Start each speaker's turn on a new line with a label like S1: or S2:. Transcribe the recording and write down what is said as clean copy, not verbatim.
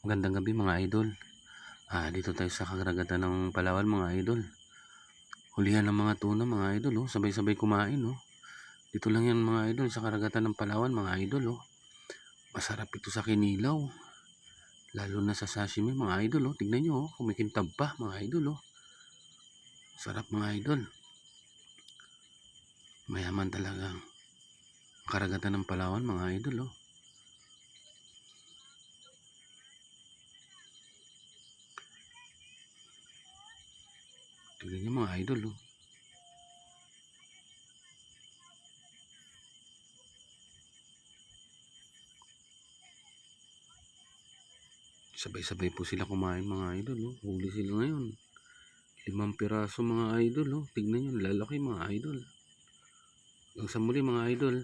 S1: Magandang gabi mga idol. Dito tayo sa karagatan ng Palawan mga idol. Hulihan ng mga tuna mga idol, oh. Sabay-sabay kumain, oh. Dito lang yan mga idol sa karagatan ng Palawan mga idol, oh. Masarap ito sa kinilaw. Lalo na sa sashimi mga idol, oh. Tignan nyo, oh. Kumikintab pa mga idol, oh. Sarap mga idol. Mayaman talaga ang karagatan ng Palawan mga idol, oh. Tignan nyo mga idol, oh. Sabay-sabay po sila kumain mga idol, oh. Huli sila ngayon. 5 piraso mga idol, oh. Tignan nyo, lalaki mga idol. Hanggang sa muli mga idol.